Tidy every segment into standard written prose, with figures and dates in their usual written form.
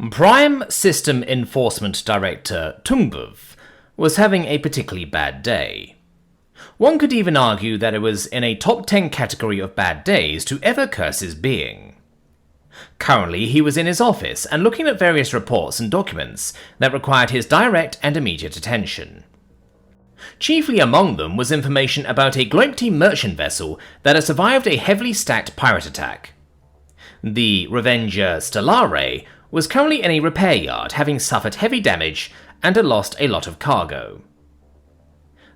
Prime System Enforcement Director Tungbov was having a particularly bad day. One could even argue that it was in a top 10 category of bad days to ever curse his being. Currently, he was in his office and looking at various reports and documents that required his direct and immediate attention. Chiefly among them was information about a Gloipti merchant vessel that had survived a heavily stacked pirate attack. The Revenger Stellare was currently in a repair yard, having suffered heavy damage and had lost a lot of cargo.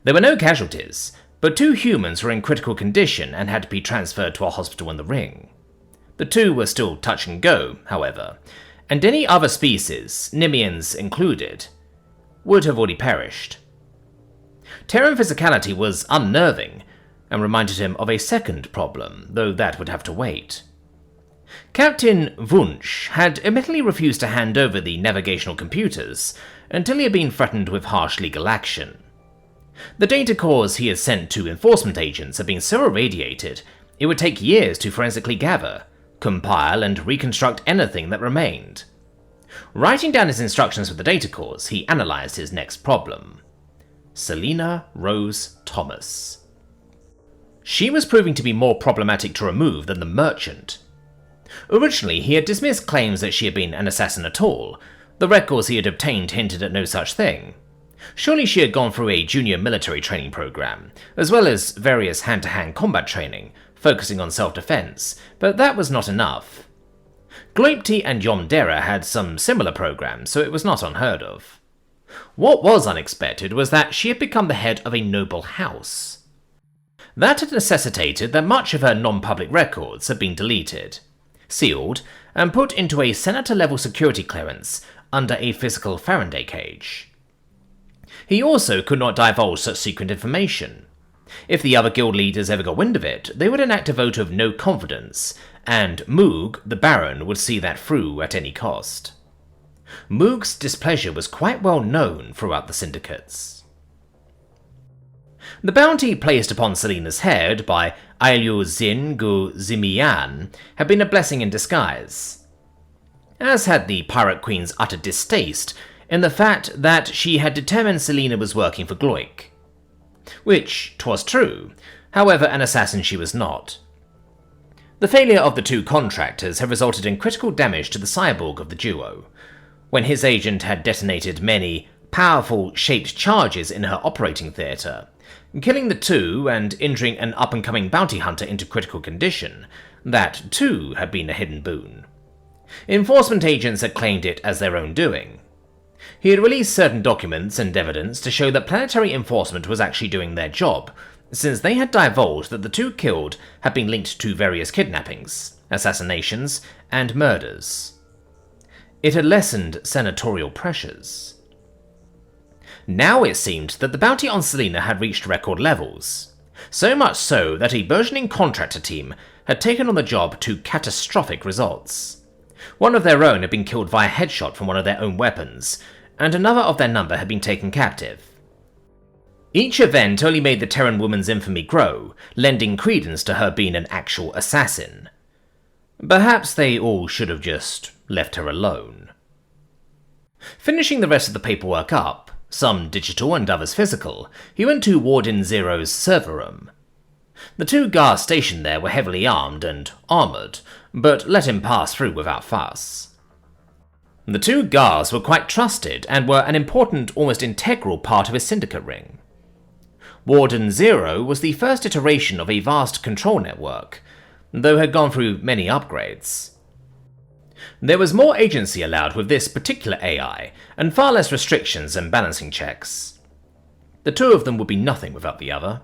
There were no casualties, but 2 humans were in critical condition and had to be transferred to a hospital in the ring. The 2 were still touch and go, however, and any other species, Nimians included, would have already perished. Terran physicality was unnerving, and reminded him of a second problem, though that would have to wait. Captain Wunsch had admittedly refused to hand over the navigational computers until he had been threatened with harsh legal action. The data cores he had sent to enforcement agents had been so irradiated it would take years to forensically gather, compile, and reconstruct anything that remained. Writing down his instructions for the data cores, he analysed his next problem. Selina Rose Thomas. She was proving to be more problematic to remove than the merchant. Originally, he had dismissed claims that she had been an assassin at all. The records he had obtained hinted at no such thing. Surely she had gone through a junior military training program, as well as various hand-to-hand combat training, focusing on self-defense, but that was not enough. Gloipti and Yomdera had some similar programs, so it was not unheard of. What was unexpected was that she had become the head of a noble house. That had necessitated that much of her non-public records had been deleted, sealed, and put into a senator-level security clearance under a physical Faraday cage. He also could not divulge such secret information. If the other guild leaders ever got wind of it, they would enact a vote of no confidence, and Moog, the Baron, would see that through at any cost. Moog's displeasure was quite well known throughout the syndicates. The bounty placed upon Selina's head by Ailu Zin Gu Zimian had been a blessing in disguise, as had the Pirate Queen's utter distaste in the fact that she had determined Selina was working for Gloik. Which 'twas true, however an assassin she was not. The failure of the 2 contractors had resulted in critical damage to the cyborg of the duo, when his agent had detonated many powerful shaped charges in her operating theatre, killing the 2 and injuring an up-and-coming bounty hunter into critical condition. That, too, had been a hidden boon. Enforcement agents had claimed it as their own doing. He had released certain documents and evidence to show that planetary enforcement was actually doing their job, since they had divulged that the 2 killed had been linked to various kidnappings, assassinations, and murders. It had lessened senatorial pressures. Now it seemed that the bounty on Selina had reached record levels, so much so that a burgeoning contractor team had taken on the job to catastrophic results. One of their own had been killed via headshot from one of their own weapons, and another of their number had been taken captive. Each event only made the Terran woman's infamy grow, lending credence to her being an actual assassin. Perhaps they all should have just left her alone. Finishing the rest of the paperwork up, some digital and others physical, he went to Warden Zero's server room. The 2 guards stationed there were heavily armed and armoured, but let him pass through without fuss. The 2 guards were quite trusted and were an important, almost integral part of his syndicate ring. Warden Zero was the first iteration of a vast control network, though had gone through many upgrades. There was more agency allowed with this particular AI, and far less restrictions and balancing checks. The 2 of them would be nothing without the other.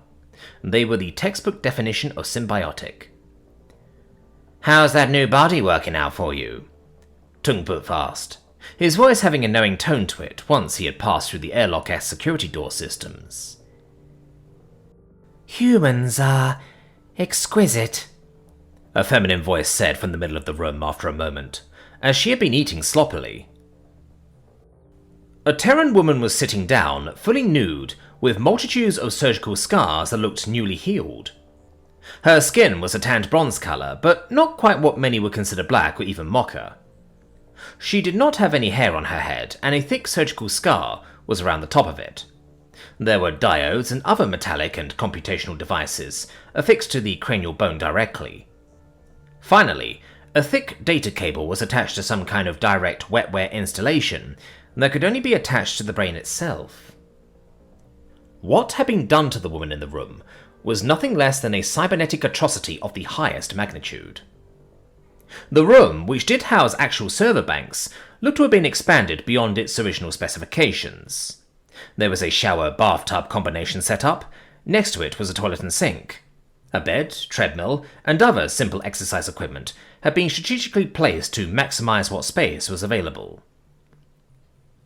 They were the textbook definition of symbiotic. "How's that new body working out for you?" Tungput asked, his voice having a knowing tone to it once he had passed through the airlock-esque security door systems. "Humans are exquisite," a feminine voice said from the middle of the room after a moment, as she had been eating sloppily. A Terran woman was sitting down, fully nude, with multitudes of surgical scars that looked newly healed. Her skin was a tanned bronze colour, but not quite what many would consider black or even mocha. She did not have any hair on her head, and a thick surgical scar was around the top of it. There were diodes and other metallic and computational devices affixed to the cranial bone directly. Finally, a thick data cable was attached to some kind of direct wetware installation that could only be attached to the brain itself. What had been done to the woman in the room was nothing less than a cybernetic atrocity of the highest magnitude. The room, which did house actual server banks, looked to have been expanded beyond its original specifications. There was a shower-bathtub combination set up. Next to it was a toilet and sink. A bed, treadmill, and other simple exercise equipment had been strategically placed to maximize what space was available.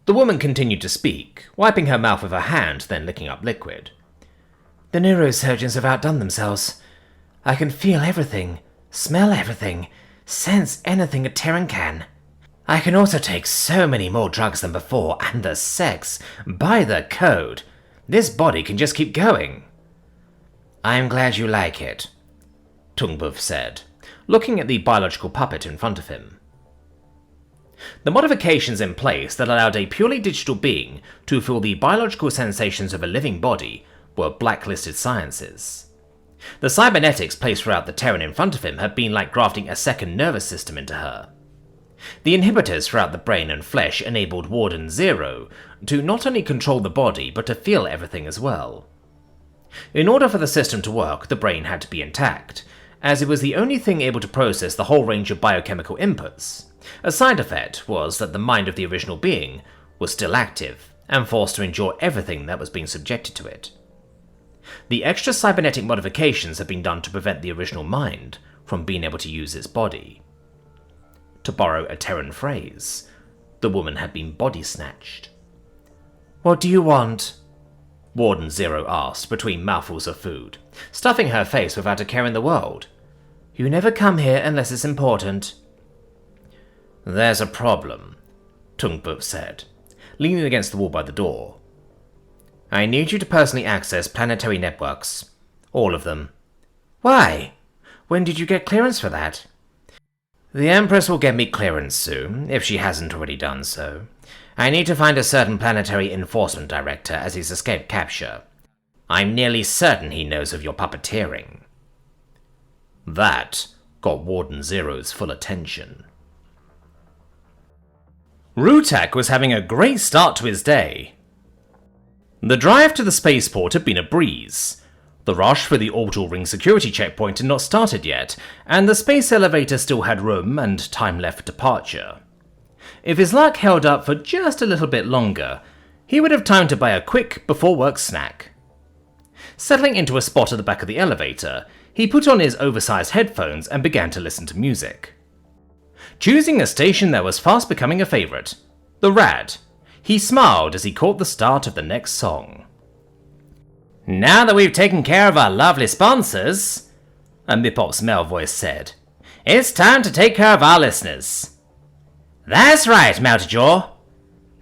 The woman continued to speak, wiping her mouth with her hand, then licking up liquid. The neurosurgeons have outdone themselves. I can feel everything, smell everything, sense anything a Terran can. I can also take so many more drugs than before, and the sex, by the code. This body can just keep going. I am glad you like it, Tungbuf said, looking at the biological puppet in front of him. The modifications in place that allowed a purely digital being to feel the biological sensations of a living body were blacklisted sciences. The cybernetics placed throughout the Terran in front of him had been like grafting a second nervous system into her. The inhibitors throughout the brain and flesh enabled Warden 0 to not only control the body, but to feel everything as well. In order for the system to work, the brain had to be intact, as it was the only thing able to process the whole range of biochemical inputs. A side effect was that the mind of the original being was still active, and forced to endure everything that was being subjected to it. The extra cybernetic modifications had been done to prevent the original mind from being able to use its body. To borrow a Terran phrase, the woman had been body-snatched. What do you want? Warden 0 asked between mouthfuls of food, stuffing her face without a care in the world. You never come here unless it's important. There's a problem, Tungbuf said, leaning against the wall by the door. I need you to personally access planetary networks. All of them. Why? When did you get clearance for that? The Empress will get me clearance soon, if she hasn't already done so. I need to find a certain planetary enforcement director as he's escaped capture. I'm nearly certain he knows of your puppeteering. That got Warden 0's full attention. Rutak was having a great start to his day. The drive to the spaceport had been a breeze. The rush for the orbital ring security checkpoint had not started yet, and the space elevator still had room and time left for departure. If his luck held up for just a little bit longer, he would have time to buy a quick before-work snack. Settling into a spot at the back of the elevator, he put on his oversized headphones and began to listen to music. Choosing a station that was fast becoming a favorite, the Rad, he smiled as he caught the start of the next song. Now that we've taken care of our lovely sponsors, a Mipop's male voice said, it's time to take care of our listeners. That's right, Meltajaw,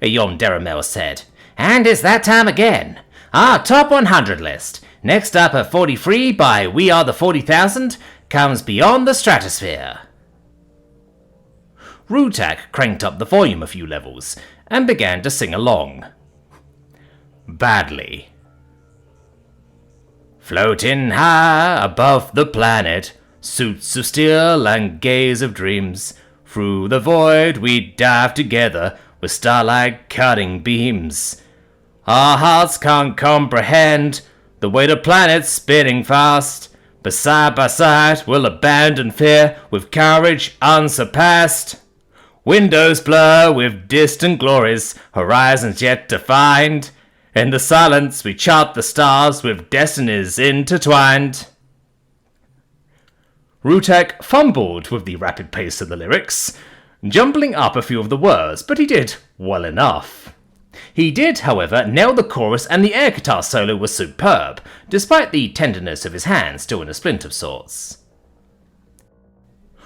a Yomderamel said, and it's that time again. Our top 100 list, next up at 43 by We Are the 40,000, comes Beyond the Stratosphere. Rutak cranked up the volume a few levels and began to sing along. Badly. Floating high above the planet, suits of steel and gaze of dreams, through the void we dive together with starlight cutting beams. Our hearts can't comprehend the weight of planets spinning fast, but side by side we'll abandon fear with courage unsurpassed. Windows blur with distant glories, horizons yet to find. In the silence we chart the stars with destinies intertwined. Rutak fumbled with the rapid pace of the lyrics, jumbling up a few of the words, but he did well enough. He did, however, nail the chorus, and the air guitar solo was superb, despite the tenderness of his hand still in a splint of sorts.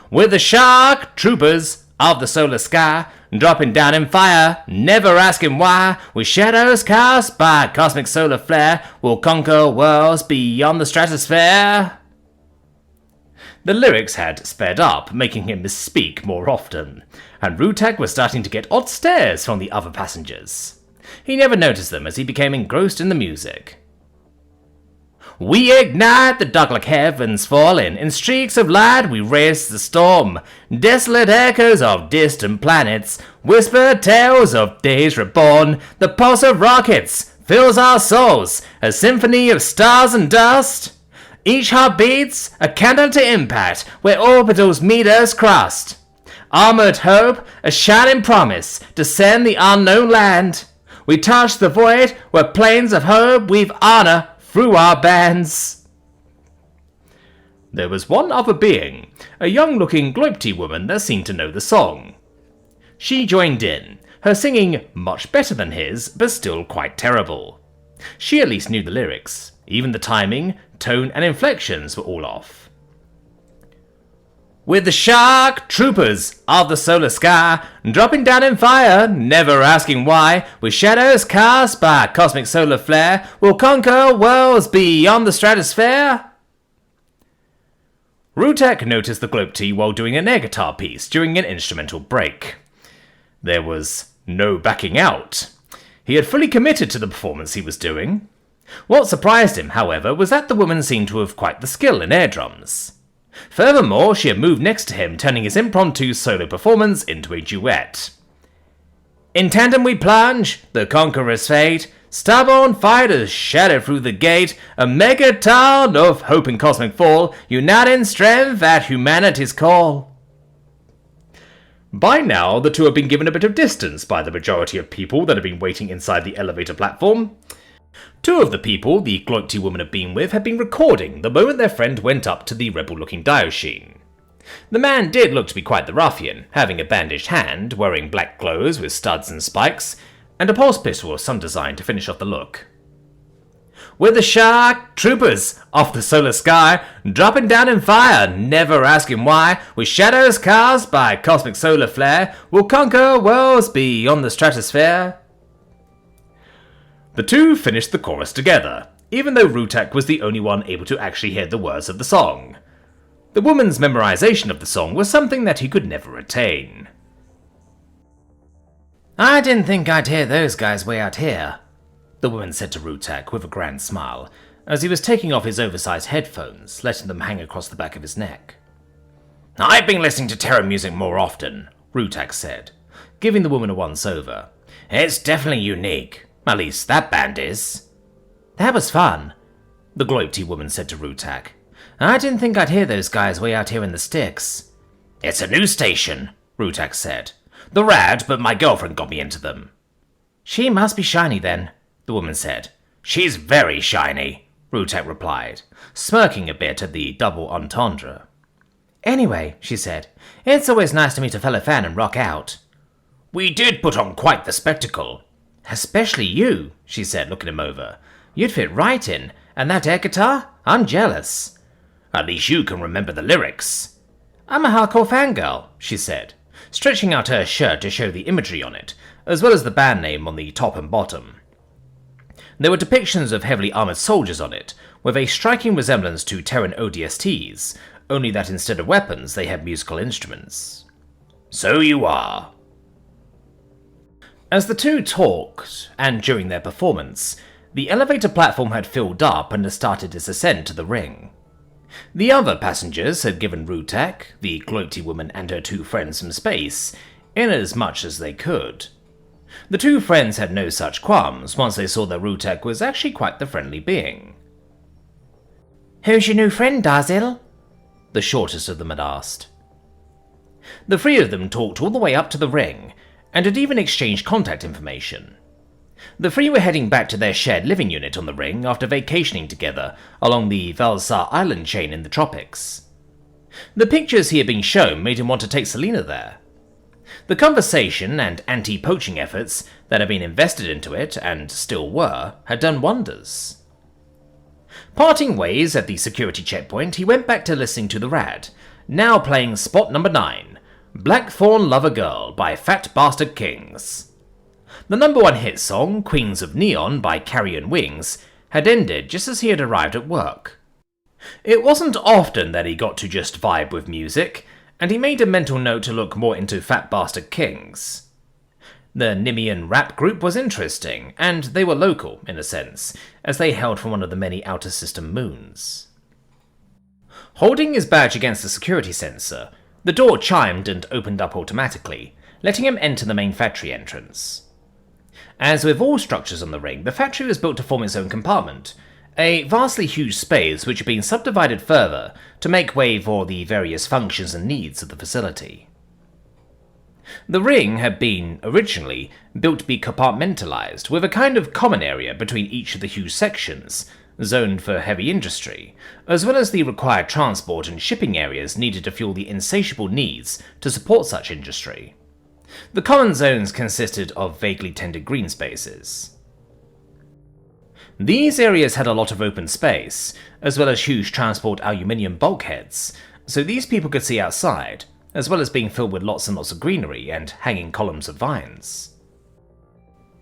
We're the shark troopers of the solar sky, dropping down in fire, never asking why. With shadows cast by cosmic solar flare, we'll conquer worlds beyond the stratosphere. The lyrics had sped up, making him misspeak more often, and Rutak was starting to get odd stares from the other passengers. He never noticed them as he became engrossed in the music. We ignite the dark like heavens falling, in streaks of light we race the storm. Desolate echoes of distant planets, whispered tales of days reborn. The pulse of rockets fills our souls, a symphony of stars and dust. Each heart beats a candle to impact, where orbitals meet Earth's crust. Armored hope, a shining promise, descend the unknown land. We touch the void, where planes of hope weave honor through our bands. There was one other being, a young-looking gloipty woman that seemed to know the song. She joined in, her singing much better than his, but still quite terrible. She at least knew the lyrics. Even the timing, tone, and inflections were all off. With the shark troopers of the solar sky, dropping down in fire, never asking why, with shadows cast by cosmic solar flare, we'll conquer worlds beyond the stratosphere. Rutak noticed the gloipty while doing an air guitar piece during an instrumental break. There was no backing out. He had fully committed to the performance he was doing. What surprised him, however, was that the woman seemed to have quite the skill in air drums. Furthermore, she had moved next to him, turning his impromptu solo performance into a duet. In tandem we plunge, the conqueror's fate, stubborn fighters shatter through the gate, a megaton of hope and cosmic fall, unite in strength at humanity's call. By now, the two had been given a bit of distance by the majority of people that had been waiting inside the elevator platform. Two of the people the gloipty woman had been with had been recording the moment their friend went up to the rebel-looking Diosheen. The man did look to be quite the ruffian, having a bandaged hand, wearing black clothes with studs and spikes, and a pulse pistol of some design to finish off the look. With the shark troopers off the solar sky, dropping down in fire, never asking why, with shadows cast by cosmic solar flare, we'll conquer worlds beyond the stratosphere. The two finished the chorus together, even though Rutak was the only one able to actually hear the words of the song. The woman's memorization of the song was something that he could never attain. I didn't think I'd hear those guys way out here, the woman said to Rutak with a grand smile, as he was taking off his oversized headphones, letting them hang across the back of his neck. I've been listening to terror music more often, Rutak said, giving the woman a once-over. It's definitely unique. At least that band is. That was fun, the gloipty woman said to Rutak. I didn't think I'd hear those guys way out here in the sticks. It's a new station, Rutak said. They're rad, but my girlfriend got me into them. She must be shiny then, the woman said. She's very shiny, Rutak replied, smirking a bit at the double entendre. Anyway, she said, it's always nice to meet a fellow fan and rock out. We did put on quite the spectacle. Especially you, she said, looking him over. You'd fit right in, and that air guitar? I'm jealous. At least you can remember the lyrics. I'm a hardcore fangirl, she said, stretching out her shirt to show the imagery on it, as well as the band name on the top and bottom. There were depictions of heavily armoured soldiers on it, with a striking resemblance to Terran ODSTs, only that instead of weapons they had musical instruments. So you are. As the two talked, and during their performance, the elevator platform had filled up and had started its ascent to the ring. The other passengers had given Rutak, the gloipty woman and her two friends some space, in as much as they could. The two friends had no such qualms once they saw that Rutak was actually quite the friendly being. Who's your new friend, Darzil? The shortest of them had asked. The three of them talked all the way up to the ring, and had even exchanged contact information. The three were heading back to their shared living unit on the ring after vacationing together along the Valsar island chain in the tropics. The pictures he had been shown made him want to take Selena there. The conversation and anti-poaching efforts that had been invested into it, and still were, had done wonders. Parting ways at the security checkpoint, he went back to listening to the rad, now playing spot number 9, Blackthorn Lover Girl by Fat Bastard Kings. The number 1 hit song, Queens of Neon by Carrion Wings, had ended just as he had arrived at work. It wasn't often that he got to just vibe with music, and he made a mental note to look more into Fat Bastard Kings. The Nimian rap group was interesting, and they were local, in a sense, as they hailed from one of the many outer system moons. Holding his badge against the security sensor, the door chimed and opened up automatically, letting him enter the main factory entrance. As with all structures on the ring, the factory was built to form its own compartment, a vastly huge space which had been subdivided further to make way for the various functions and needs of the facility. The ring had been, originally, built to be compartmentalized, with a kind of common area between each of the huge sections, zoned for heavy industry, as well as the required transport and shipping areas needed to fuel the insatiable needs to support such industry. The common zones consisted of vaguely tended green spaces. These areas had a lot of open space, as well as huge transport aluminium bulkheads, so these people could see outside, as well as being filled with lots and lots of greenery and hanging columns of vines.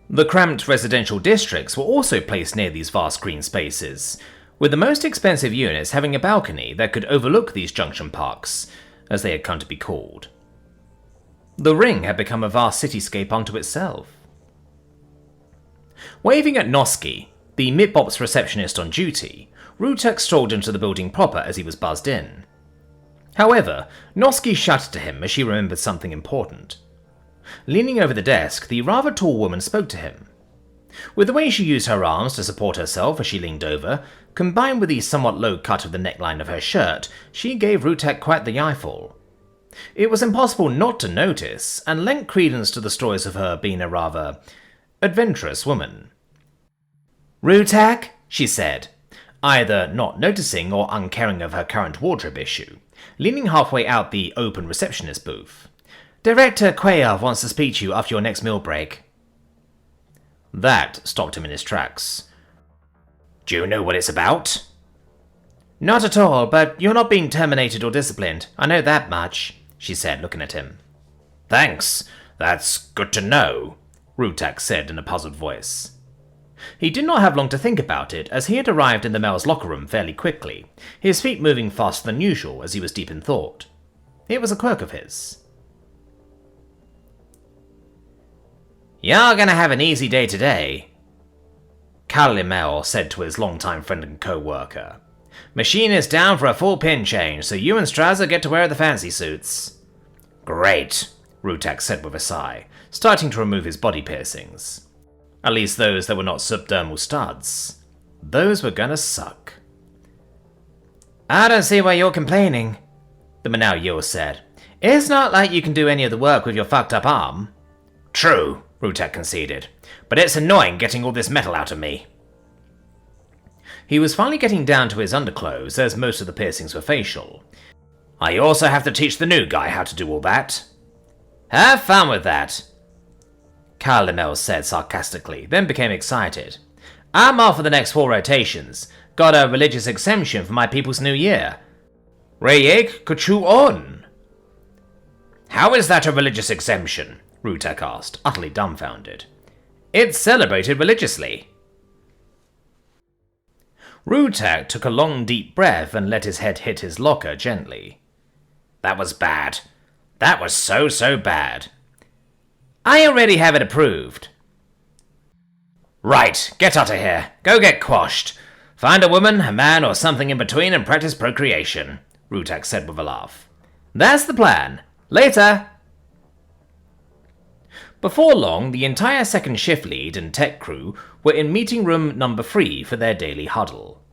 The cramped residential districts were also placed near these vast green spaces, with the most expensive units having a balcony that could overlook these junction parks, as they had come to be called. The ring had become a vast cityscape unto itself. Waving at Noski, the Mitbop's receptionist on duty, Rutek strolled into the building proper as he was buzzed in. However, Noski shouted to him as she remembered something important. Leaning over the desk, the rather tall woman spoke to him. With the way she used her arms to support herself as she leaned over, combined with the somewhat low cut of the neckline of her shirt, she gave Rutek quite the eyeful. It was impossible not to notice, and lent credence to the stories of her being a rather adventurous woman. "Rutek," she said, either not noticing or uncaring of her current wardrobe issue, leaning halfway out the open receptionist booth. "Director Quayev wants to speak to you after your next meal break." That stopped him in his tracks. "Do you know what it's about?" "Not at all, but you're not being terminated or disciplined. I know that much," she said, looking at him. "Thanks. That's good to know," Rutek said in a puzzled voice. He did not have long to think about it, as he had arrived in the male's locker room fairly quickly, his feet moving faster than usual as he was deep in thought. It was a quirk of his. "You're gonna have an easy day today," Kalimel said to his longtime friend and co-worker. "Machine is down for a full pin change, so you and Straza get to wear the fancy suits." "Great," Rutek said with a sigh, starting to remove his body piercings. At least those that were not subdermal studs. Those were gonna suck. "I don't see why you're complaining," the Manao Yo said. "It's not like you can do any of the work with your fucked up arm." "True," Rutek conceded, "but it's annoying getting all this metal out of me." He was finally getting down to his underclothes, as most of the piercings were facial. "I also have to teach the new guy how to do all that." "Have fun with that," Kalimel said sarcastically, then became excited. "I'm off for the next 4 rotations. Got a religious exemption for my people's new year. Reyek Kuchu On." "How is that a religious exemption?" Rutek asked, utterly dumbfounded. "It's celebrated religiously." Rutek took a long deep breath and let his head hit his locker gently. "That was bad. That was so bad. I already have it approved." "Right, get out of here. Go get quashed. Find a woman, a man, or something in between and practice procreation," Rutek said with a laugh. "That's the plan. Later." Before long, the entire second shift lead and tech crew were in meeting room number 3 for their daily huddle.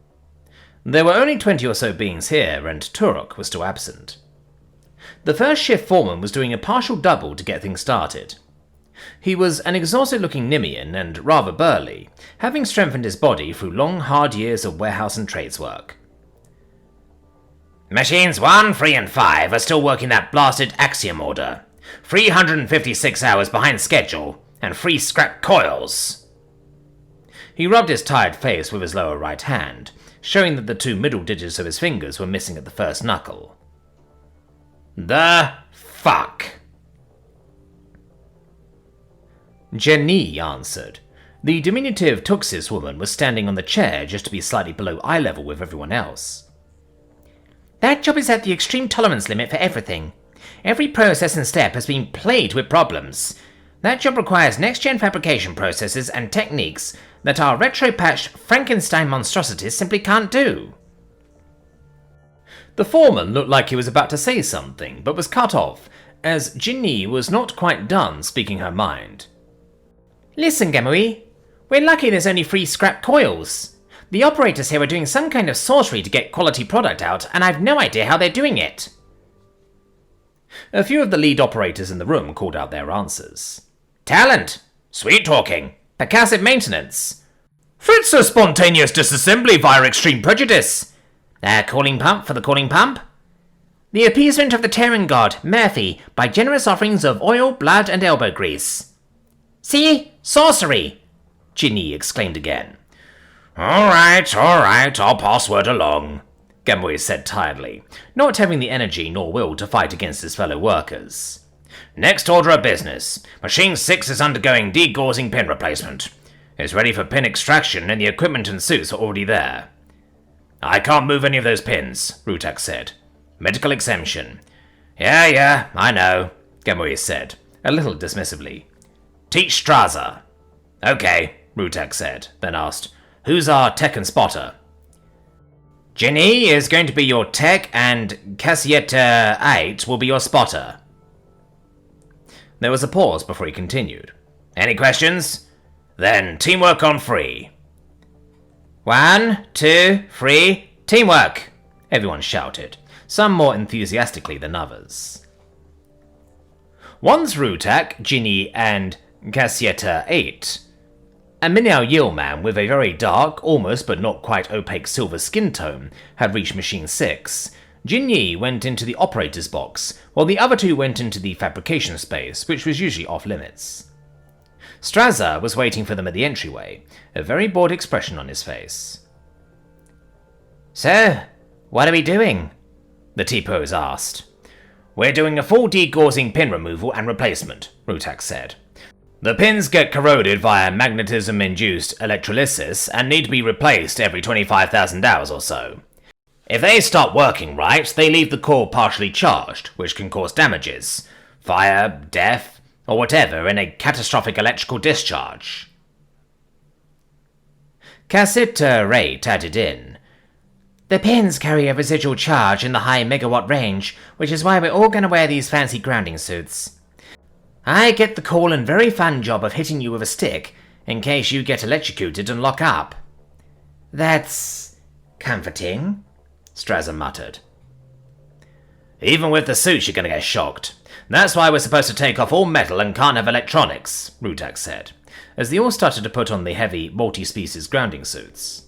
There were only 20 or so beings here, and Turok was still absent. The first shift foreman was doing a partial double to get things started. He was an exhausted-looking Nimian and rather burly, having strengthened his body through long, hard years of warehouse and trades work. "Machines 1, 3, and 5 are still working that blasted Axiom order. 356 hours behind schedule, and 3 scrap coils." He rubbed his tired face with his lower right hand, showing that the 2 middle digits of his fingers were missing at the first knuckle. "The fuck?" Jenny answered. The diminutive Tuxis woman was standing on the chair just to be slightly below eye level with everyone else. That job is at the extreme tolerance limit for everything. Every process and step has been plagued with problems. That job requires next-gen fabrication processes and techniques that our retro-patched Frankenstein monstrosities simply can't do. The foreman looked like he was about to say something, but was cut off, as Jinny was not quite done speaking her mind. Listen, Gamui, we're lucky there's only 3 scrap coils. The operators here are doing some kind of sorcery to get quality product out, and I've no idea how they're doing it. A few of the lead operators in the room called out their answers. Talent! Sweet talking! Percussive maintenance! Fritz's spontaneous disassembly via extreme prejudice! Cooling pump for the cooling pump? The appeasement of the Terran god, Murphy, by generous offerings of oil, blood, and elbow grease. See? Sorcery! Jinny exclaimed again. All right, I'll pass word along, Gamui said tiredly, not having the energy nor will to fight against his fellow workers. Next order of business. Machine 6 is undergoing degaussing pin replacement. It's ready for pin extraction and the equipment and suits are already there. I can't move any of those pins, Rutak said. Medical exemption. Yeah, I know, Gamui said, a little dismissively. Teach Straza. Okay, Rutak said, then asked, who's our tech and spotter? Jinny is going to be your tech and Cassietta 8 will be your spotter. There was a pause before he continued. Any questions? Then teamwork on 3. 1, 2, 3, teamwork! Everyone shouted, some more enthusiastically than others. Once Rutak, Jinny, and Cassietta 8, a Minyao Yil man with a very dark, almost but not quite opaque silver skin tone, had reached Machine 6, Jinny went into the operator's box, while the other 2 went into the fabrication space, which was usually off-limits. Straza was waiting for them at the entryway, a very bored expression on his face. So, what are we doing? The T-pose asked. We're doing a full degaussing pin removal and replacement, Rutak said. The pins get corroded via magnetism-induced electrolysis and need to be replaced every 25,000 hours or so. If they stop working right, they leave the core partially charged, which can cause damages, fire, death, or whatever in a catastrophic electrical discharge. Cassitta Rate added in. The pins carry a residual charge in the high megawatt range, which is why we're all going to wear these fancy grounding suits. I get the cool and very fun job of hitting you with a stick, in case you get electrocuted and lock up. That's comforting, Straza muttered. Even with the suits you're going to get shocked. That's why we're supposed to take off all metal and can't have electronics, Rutak said, as they all started to put on the heavy, multi-species grounding suits.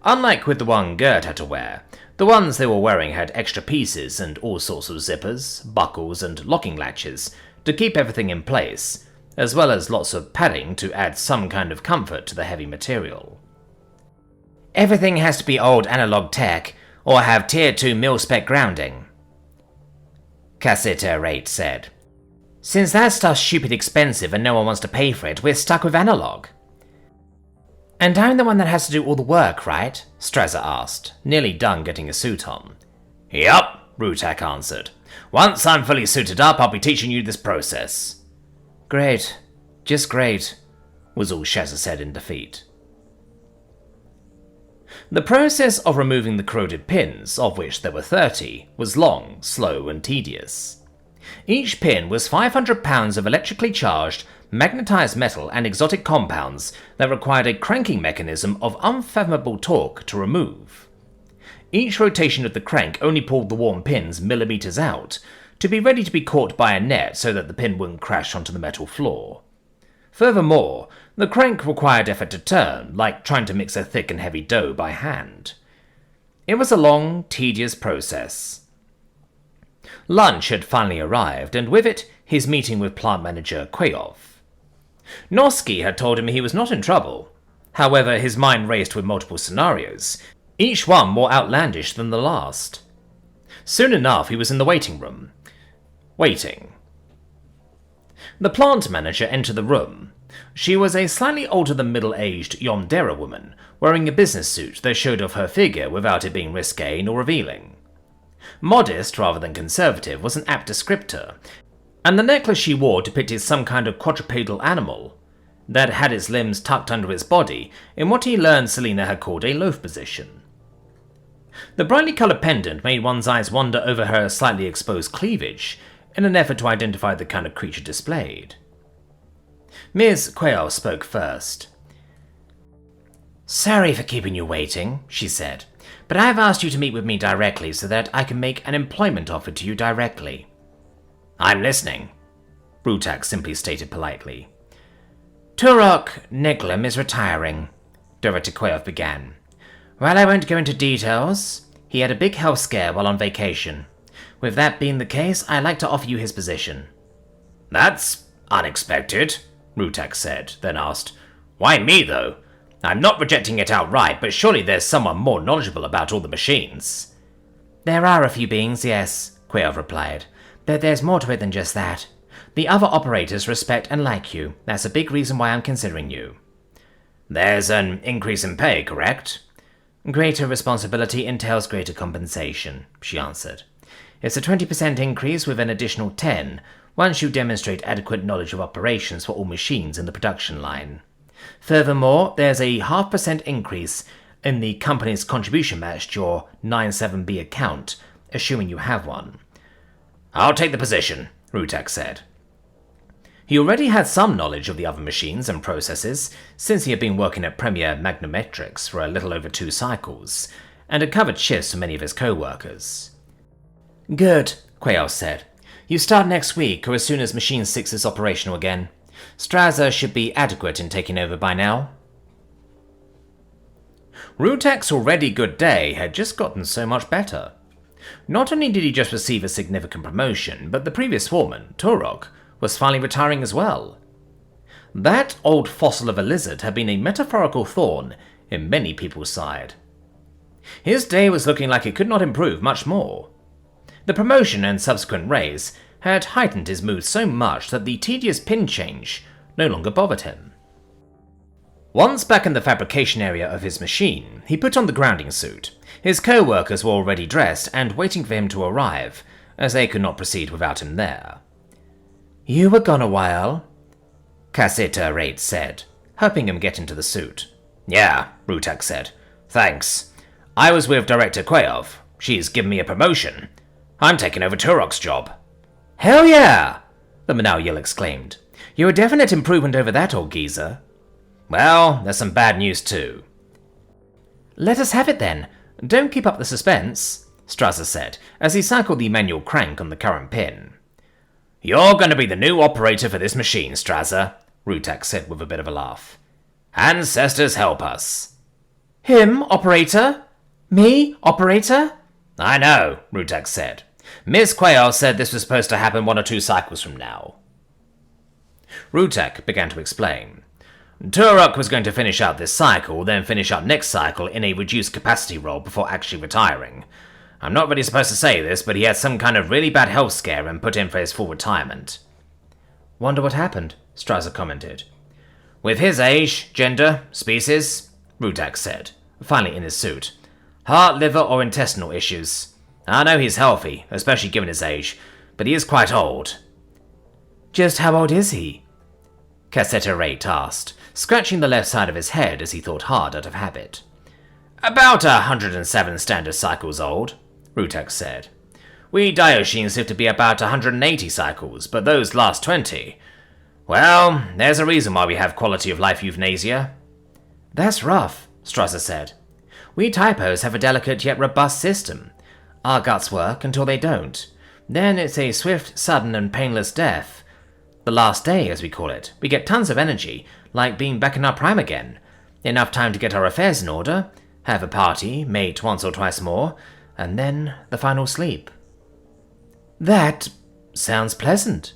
Unlike with the one Gerd had to wear, the ones they were wearing had extra pieces and all sorts of zippers, buckles, and locking latches to keep everything in place, as well as lots of padding to add some kind of comfort to the heavy material. Everything has to be old analog tech, or have Tier 2 mil-spec grounding, Cassitta Rate said. Since that stuff's stupid expensive and no one wants to pay for it, we're stuck with analog. And I'm the one that has to do all the work, right? Straza asked, nearly done getting a suit on. Yup, Rutak answered. Once I'm fully suited up, I'll be teaching you this process. Great. Just great, was all Shazza said in defeat. The process of removing the corroded pins, of which there were 30, was long, slow, and tedious. Each pin was 500 pounds of electrically charged, magnetized metal and exotic compounds that required a cranking mechanism of unfathomable torque to remove. Each rotation of the crank only pulled the warm pins millimeters out, to be ready to be caught by a net so that the pin wouldn't crash onto the metal floor. Furthermore, the crank required effort to turn, like trying to mix a thick and heavy dough by hand. It was a long, tedious process. Lunch had finally arrived, and with it, his meeting with plant manager Quayov. Norsky had told him he was not in trouble. However, his mind raced with multiple scenarios, each one more outlandish than the last. Soon enough, he was in the waiting room. Waiting. The plant manager entered the room. She was a slightly older than middle-aged Yondera woman, wearing a business suit that showed off her figure without it being risque nor revealing. Modest rather than conservative was an apt descriptor, and the necklace she wore depicted some kind of quadrupedal animal that had its limbs tucked under its body in what he learned Selina had called a loaf position. The brightly coloured pendant made one's eyes wander over her slightly exposed cleavage in an effort to identify the kind of creature displayed. Ms. Quayle spoke first. "Sorry for keeping you waiting," she said, "but I've asked you to meet with me directly so that I can make an employment offer to you directly." "I'm listening," Rutak simply stated politely. "Turok Neglim is retiring," Director Quayle began. "While I won't go into details, he had a big health scare while on vacation. With that being the case, I'd like to offer you his position." "That's unexpected," Rutak said, then asked, "Why me, though? I'm not rejecting it outright, but surely there's someone more knowledgeable about all the machines." "There are a few beings, yes," Quayle replied, "but there's more to it than just that. The other operators respect and like you. That's a big reason why I'm considering you." "There's an increase in pay, correct?" "Greater responsibility entails greater compensation," she answered. "It's a 20% increase with an additional 10 once you demonstrate adequate knowledge of operations for all machines in the production line. Furthermore, there's a 0.5% increase in the company's contribution match to your 97B account, assuming you have one." "I'll take the position," Rutak said. He already had some knowledge of the other machines and processes, since he had been working at Premier Magnometrics for a little over 2 cycles, and had covered shifts for many of his co-workers. "Good," Quayle said. "You start next week, or as soon as Machine 6 is operational again. Strasser should be adequate in taking over by now." Rutak's already good day had just gotten so much better. Not only did he just receive a significant promotion, but the previous foreman, Turok, was finally retiring as well. That old fossil of a lizard had been a metaphorical thorn in many people's side. His day was looking like it could not improve much more. The promotion and subsequent raise had heightened his mood so much that the tedious pin change no longer bothered him. Once back in the fabrication area of his machine, he put on the grounding suit. His co-workers were already dressed and waiting for him to arrive, as they could not proceed without him there. "You were gone a while," Cassetta Rate said, helping him get into the suit. "Yeah," Rutak said. "Thanks. I was with Director Quayle. She's given me a promotion. I'm taking over Turok's job." "Hell yeah!" the Manal exclaimed. "You're a definite improvement over that old geezer." "Well, there's some bad news too." "Let us have it then. Don't keep up the suspense," Strasser said, as he cycled the manual crank on the current pin. "You're going to be the new operator for this machine, Strasser," Rutak said with a bit of a laugh. "Ancestors help us." "Him, operator? Me, operator?" "I know," Rutak said. "Miss Quayle said this was supposed to happen 1 or 2 cycles from now." Rutak began to explain. Turok was going to finish out this cycle, then finish out next cycle in a reduced capacity role before actually retiring. I'm not really supposed to say this, but he had some kind of really bad health scare and put in for his full retirement. "Wonder what happened," Strasser commented. "With his age, gender, species," Rutak said, finally in his suit. "Heart, liver, or intestinal issues. I know he's healthy, especially given his age, but he is quite old." "Just how old is he?" Cassetta Rate asked, scratching the left side of his head as he thought hard out of habit. "About 107 standard cycles old," Rutak said. "We Dioshins live to be about 180 cycles, but those last 20... Well, there's a reason why we have quality of life euthanasia." "That's rough," Strasser said. "We typos have a delicate yet robust system. Our guts work until they don't. Then it's a swift, sudden, and painless death. The last day, as we call it. We get tons of energy, like being back in our prime again. Enough time to get our affairs in order, have a party, mate once or twice more, and then the final sleep." "That sounds pleasant,"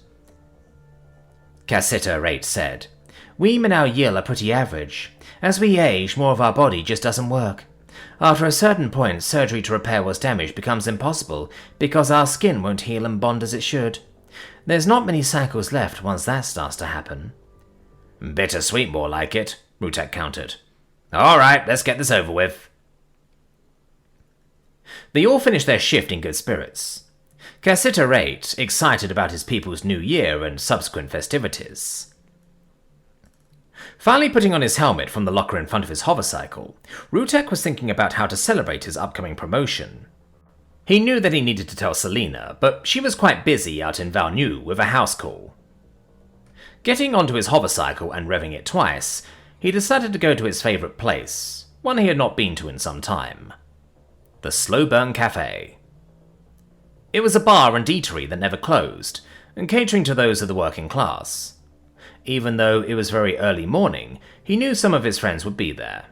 Cassetta Rate said. "We Manau Yil are pretty average. As we age, more of our body just doesn't work. After a certain point, surgery to repair what's damaged becomes impossible because our skin won't heal and bond as it should. There's not many cycles left once that starts to happen." "Bittersweet more like it," Rutak countered. "All right, let's get this over with." They all finished their shift in good spirits. Narrate, excited about his people's new year and subsequent festivities. Finally putting on his helmet from the locker in front of his hovercycle, Rutek was thinking about how to celebrate his upcoming promotion. He knew that he needed to tell Selena, but she was quite busy out in Valnu with a house call. Getting onto his hovercycle and revving it twice, he decided to go to his favourite place, one he had not been to in some time. The Slow Burn Cafe. It was a bar and eatery that never closed, and catering to those of the working class. Even though it was very early morning, he knew some of his friends would be there.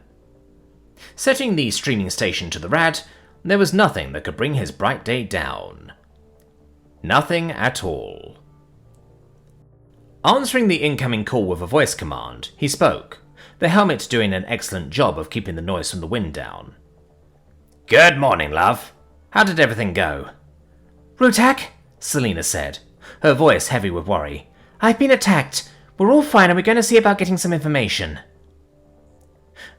Setting the streaming station to the rad, there was nothing that could bring his bright day down. Nothing at all. Answering the incoming call with a voice command, he spoke, the helmet doing an excellent job of keeping the noise from the wind down. "Good morning, love. How did everything go?" "Rutek," Selena said, her voice heavy with worry. "I've been attacked. We're all fine and we're going to see about getting some information."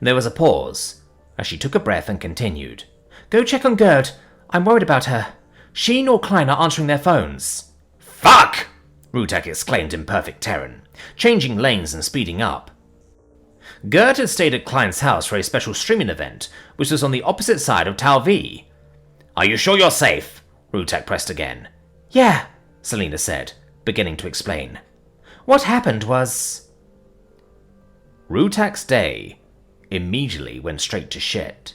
There was a pause, as she took a breath and continued. "Go check on Gerd. I'm worried about her. She nor Klein are answering their phones." "Fuck!" Rutek exclaimed in perfect Terran, changing lanes and speeding up. Gerd had stayed at Klein's house for a special streaming event, which was on the opposite side of Tal V. "Are you sure you're safe?" Rutek pressed again. "Yeah," Selena said, beginning to explain. "What happened was..." Rutek's day immediately went straight to shit.